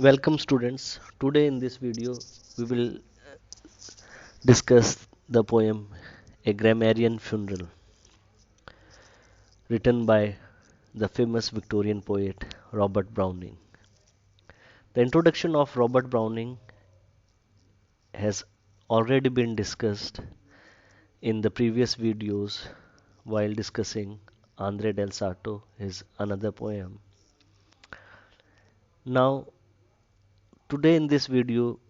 Welcome students. Today in this video we will discuss the poem A Grammarian Funeral written by the famous Victorian poet Robert Browning. The introduction of Robert Browning has already been discussed in the previous videos while discussing Andre del Sarto, his another poem. Now today in this video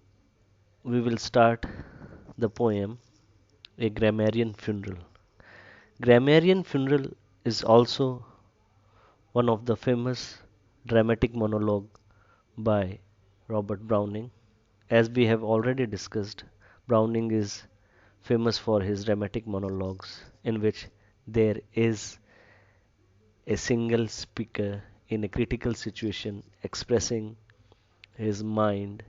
we will start the poem A Grammarian Funeral. Grammarian Funeral is also one of the famous dramatic monologue by Robert Browning. As we have already discussed, Browning is famous for his dramatic monologues in which there is a single speaker in a critical situation expressing his mind,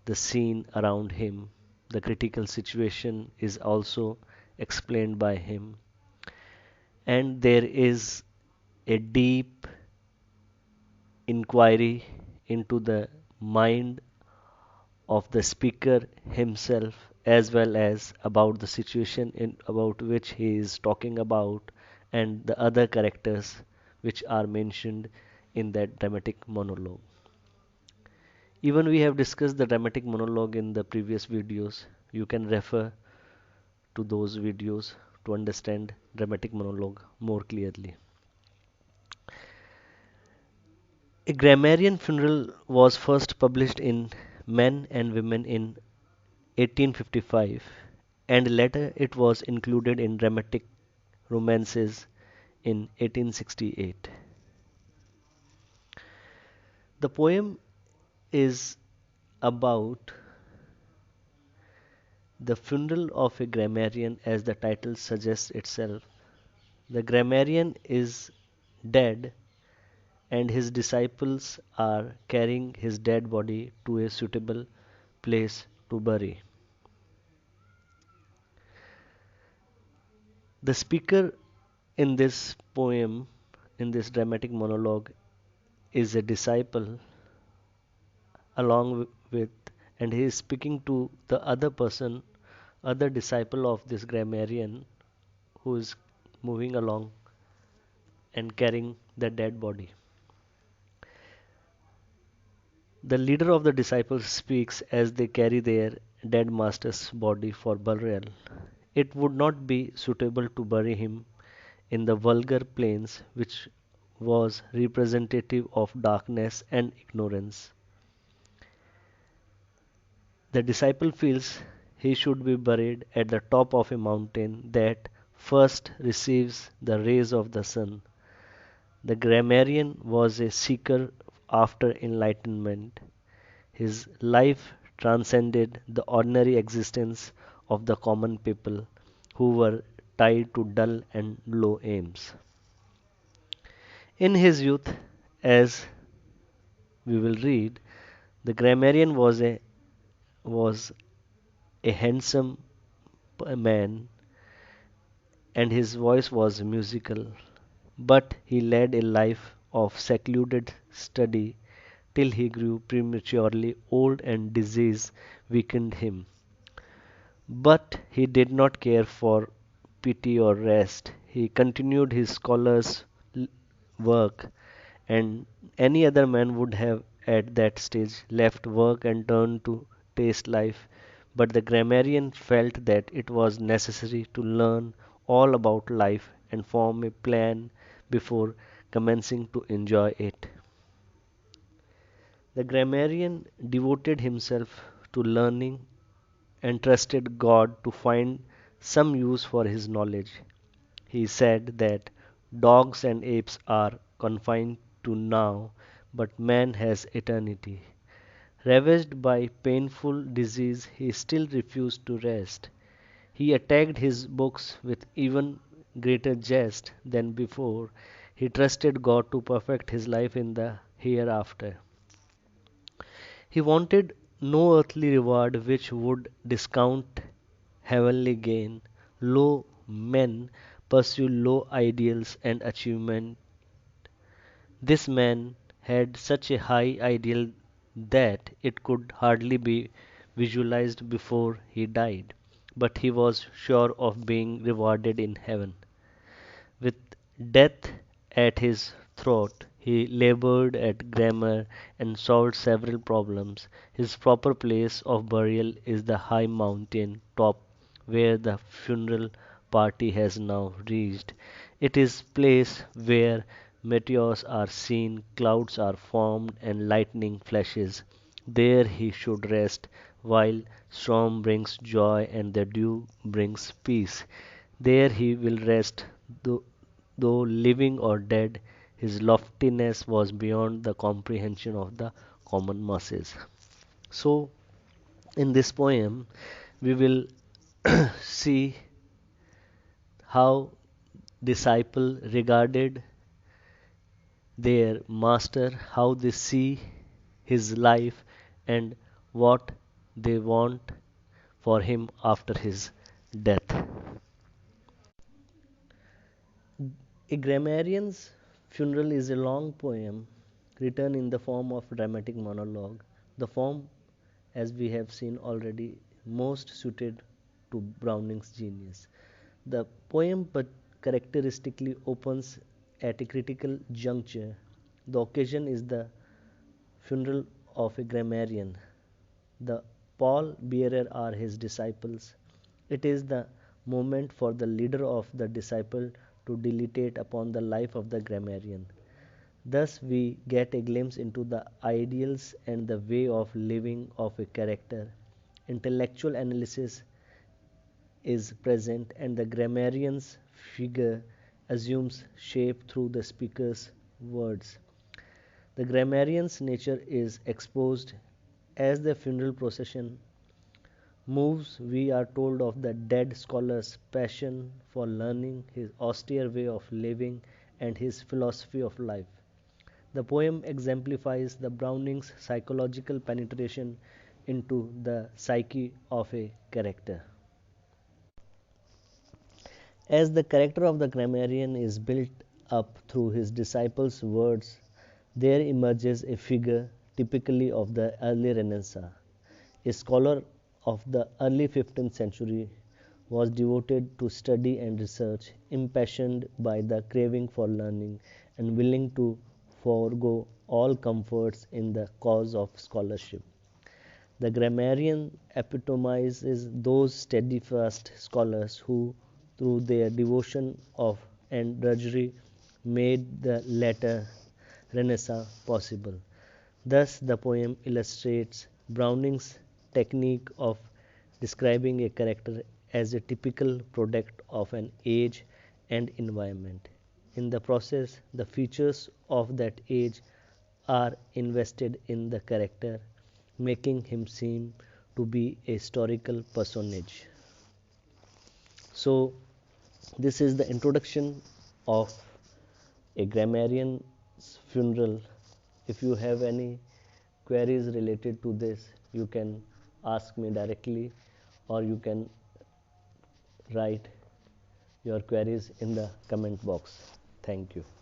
the scene around him. The critical situation is also explained by him, and there is a deep inquiry into the mind of the speaker himself as well as about the situation in about which he is talking about and the other characters which are mentioned in that dramatic monologue. Even we have discussed the dramatic monologue in the previous videos. You can refer to those videos to understand dramatic monologue more clearly. A Grammarian Funeral was first published in Men and Women in 1855, and later it was included in dramatic romances in 1868. The poem is about the funeral of a grammarian, as the title suggests itself. The grammarian is dead, and his disciples are carrying his dead body to a suitable place to bury. The speaker in this poem, in this dramatic monologue, is a disciple along with, and he is speaking to the other person, other disciple of this grammarian who is moving along and carrying the dead body. The leader of the disciples speaks as they carry their dead master's body for burial. It would not be suitable to bury him in the vulgar plains, which was representative of darkness and ignorance. The disciple feels he should be buried at the top of a mountain that first receives the rays of the sun. The grammarian was a seeker after enlightenment. His life transcended the ordinary existence of the common people who were tied to dull and low aims. In his youth, as we will read, the grammarian was a handsome man, and his voice was musical, but he led a life of secluded study till he grew prematurely old and disease weakened him. But he did not care for pity or rest. He continued his scholar's work, and any other man would have at that stage left work and turned to taste life. But the grammarian felt that it was necessary to learn all about life and form a plan before commencing to enjoy it. The grammarian devoted himself to learning and trusted God to find some use for his knowledge. He said that dogs and apes are confined to now, but man has eternity. Ravaged by painful disease, he still refused to rest. He attacked his books with even greater zest than before. He trusted God to perfect his life in the hereafter. He wanted no earthly reward which would discount heavenly gain. Low men pursue low ideals and achievement. This man had such a high ideal that it could hardly be visualized before he died, but he was sure of being rewarded in heaven. With death at his throat, he labored at grammar and solved several problems. His proper place of burial is the high mountain top where the funeral party has now reached. It is place where meteors are seen, clouds are formed, and lightning flashes. There he should rest, while storm brings joy and the dew brings peace. There he will rest, though, though living or dead, his loftiness was beyond the comprehension of the common masses. So, in this poem, we will see how disciple regarded their master, how they see his life, and what they want for him after his death. A grammarian's funeral is a long poem written in the form of dramatic monologue. The form, as we have seen already, most suited to Browning's genius. The poem but characteristically opens at a critical juncture. The occasion is the funeral of a grammarian. The pall-bearer are his disciples. It is the moment for the leader of the disciple to dilate upon the life of the grammarian. Thus, we get a glimpse into the ideals and the way of living of a character. Intellectual analysis is present, and the grammarian's figure assumes shape through the speaker's words. The grammarian's nature is exposed as the funeral procession moves. We are told of the dead scholar's passion for learning, his austere way of living, and his philosophy of life. The poem exemplifies the Browning's psychological penetration into the psyche of a character. As the character of the grammarian is built up through his disciples' words, there emerges a figure typically of the early Renaissance. A scholar of the early 15th century was devoted to study and research, impassioned by the craving for learning, and willing to forego all comforts in the cause of scholarship. The grammarian epitomizes those steadfast scholars who, through their devotion of and drudgery, made the later Renaissance possible. Thus, the poem illustrates Browning's technique of describing a character as a typical product of an age and environment. In the process, the features of that age are invested in the character, making him seem to be a historical personage. So, this is the introduction of a grammarian's funeral. If you have any queries related to this, you can ask me directly, or you can write your queries in the comment box. Thank you.